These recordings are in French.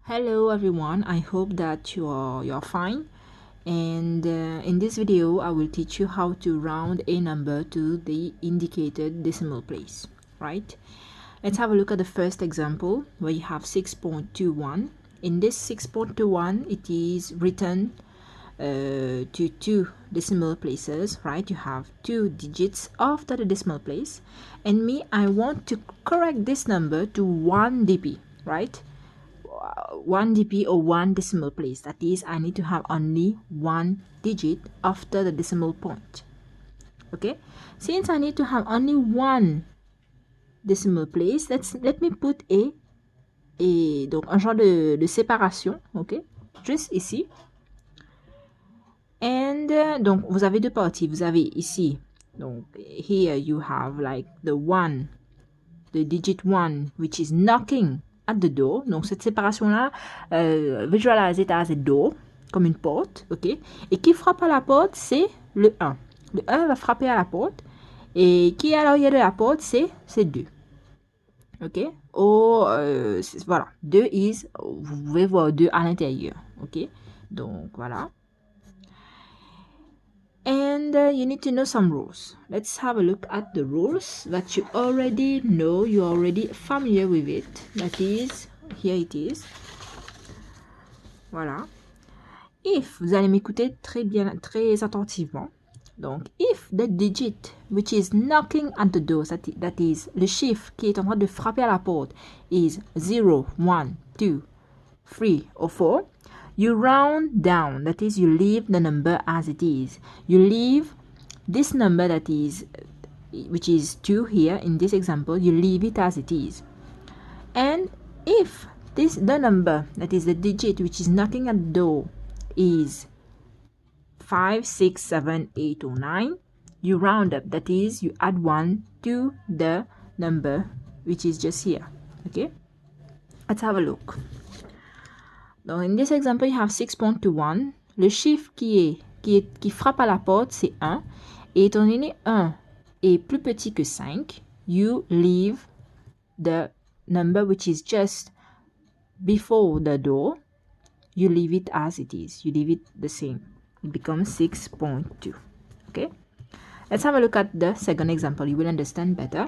Hello everyone, I hope that you're fine, and in this video I will teach you how to round a number to the indicated decimal place, right? Let's have a look at the first example where you have 6.21. In this 6.21 it is written to two decimal places, right? You have two digits after the decimal place, and I want to correct this number to 1 dp, right? 1 dp or 1 decimal place. That is, I need to have only one digit after the decimal point. Okay, since I need to have only one decimal place, let me put donc un genre de séparation, ok, juste ici. And donc vous avez deux parties. Vous avez ici, donc here you have like the digit 1 which is knocking at the door. Donc cette séparation là, visualize it as a door, comme une porte, ok. Et qui frappe à la porte, c'est le 1. Le 1 va frapper à la porte. Et qui est à l'arrière de la porte, c'est 2. Ok. Voilà. 2 is, vous pouvez voir 2 à l'intérieur. Ok. Donc voilà. And you need to know some rules. Let's have a look at the rules that you already know, you're already familiar with it. That is, here it is. Voilà. If, vous allez m'écouter très bien, très attentivement. Donc, if the digit which is knocking at the door, that is, le chiffre qui est en train de frapper à la porte, is 0, 1, 2, 3 or 4, you round down. That is, you leave the number as it is. You leave this number that is, which is 2 here in this example, you leave it as it is. And if the number, that is the digit which is knocking at the door, is 5, 6, 7, 8 or 9, you round up. That is, you add 1 to the number which is just here. Okay, let's have a look. Donc, in this example, you have 6.21. Le chiffre qui frappe à la porte, c'est 1. Et étant donné 1 est plus petit que 5, you leave the number which is just before the door. You leave it as it is. You leave it the same. It becomes 6.2. Okay? Let's have a look at the second example. You will understand better.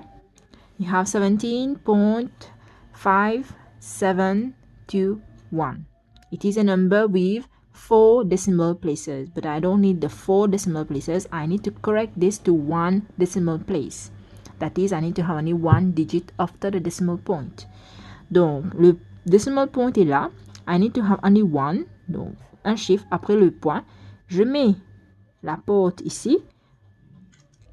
You have 17.5721. It is a number with 4 decimal places, but I don't need the 4 decimal places. I need to correct this to 1 decimal place. That is, I need to have only 1 digit after the decimal point. Donc, le decimal point est là. I need to have only 1. Donc, un chiffre après le point. Je mets la porte ici.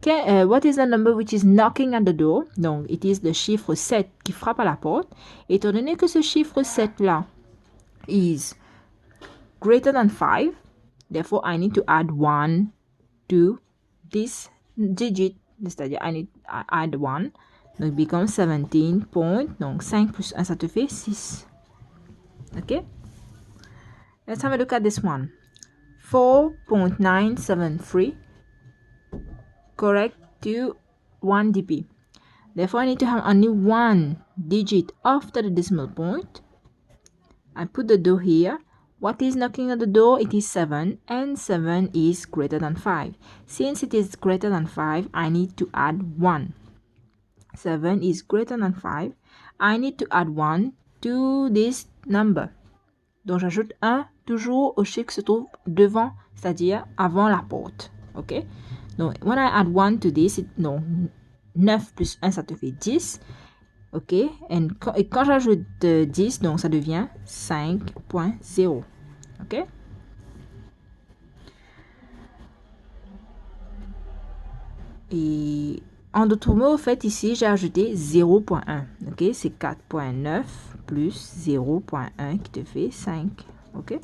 What is the number which is knocking at the door? Donc, it is le chiffre 7 qui frappe à la porte. Étant donné que ce chiffre 7 là is greater than 5, therefore I need to add 1 to this digit. C'est-à-dire, I add 1. Donc, it becomes 17 point. Donc, 5 plus 1, ça te fait 6. Okay? Let's have a look at this one. 4.973. Correct to 1 dp. Therefore, I need to have only 1 digit after the decimal point. I put the door here. What is knocking at the door? It is 7, and 7 is greater than 5. Since it is greater than 5, I need to add 1. 7 is greater than 5. I need to add 1 to this number. Donc, j'ajoute 1 toujours au chiffre qui se trouve devant, c'est-à-dire avant la porte. OK? Donc, when I add 1 to this, donc 9 plus 1, ça te fait 10. OK? Et quand j'ajoute 10, donc ça devient 5.0. OK? Et en d'autres mots, en fait, ici, j'ai ajouté 0.1. OK? C'est 4.9 plus 0.1 qui te fait 5. OK?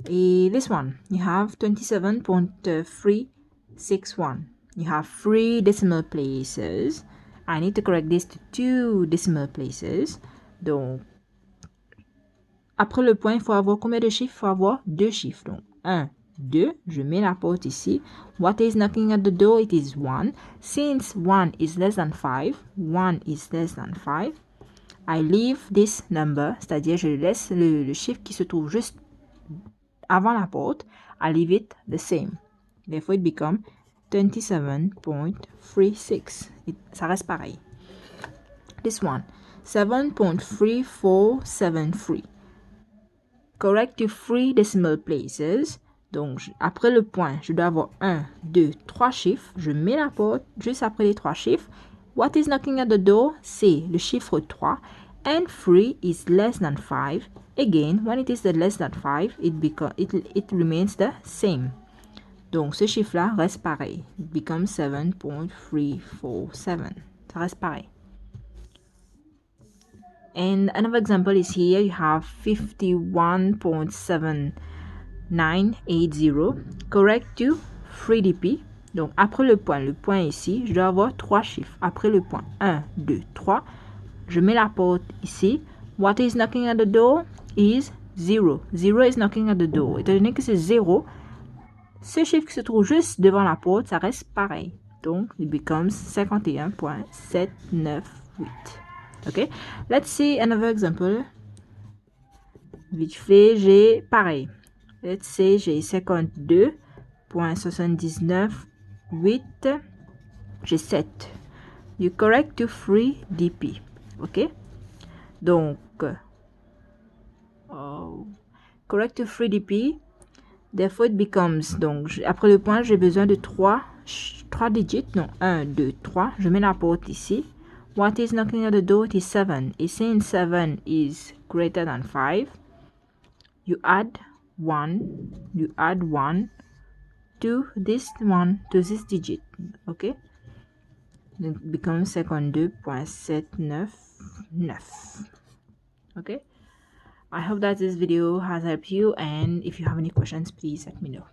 Et this one, you have 27.361. You have 3 decimal places. I need to correct this to 2 decimal places. Donc, après le point, il faut avoir combien de chiffres? Il faut avoir 2 chiffres. Donc, 1, 2. Je mets la porte ici. What is knocking at the door? It is 1. Since 1 is less than 5, 1 is less than 5, I leave this number, c'est-à-dire je laisse le chiffre qui se trouve juste avant la porte. I leave it the same. Therefore, it becomes 27.36. Ça reste pareil. This one, 7.3473. Correct to 3 decimal places. Donc, après le point, je dois avoir 1, 2, 3 chiffres. Je mets la porte juste après les 3 chiffres. What is knocking at the door? C'est le chiffre 3. And 3 is less than 5. Again, when it is the less than 5, it remains the same. Donc, ce chiffre-là reste pareil. It becomes 7.347. Ça reste pareil. And another example is here. You have 51.7980. Correct to 3DP. Donc, après le point ici, je dois avoir 3 chiffres. Après le point, 1, 2, 3. Je mets la porte ici. What is knocking at the door is 0. 0 is knocking at the door. Étant donné que c'est 0, ce chiffre qui se trouve juste devant la porte, ça reste pareil. Donc, it becomes 51.798. OK? Let's see another example. Vite fait, j'ai pareil. Let's say j'ai 52.798. J'ai 7. You correct to 3 DP. OK? Donc, correct to 3 DP. Therefore, it becomes, donc, après le point, j'ai besoin de 3 digits. Non, 1, 2, 3. Je mets la porte ici. What is knocking at the door? It is 7. And since 7 is greater than 5, you add 1 to this digit. Okay? It becomes 52.799. Okay? I hope that this video has helped you, and if you have any questions, please let me know.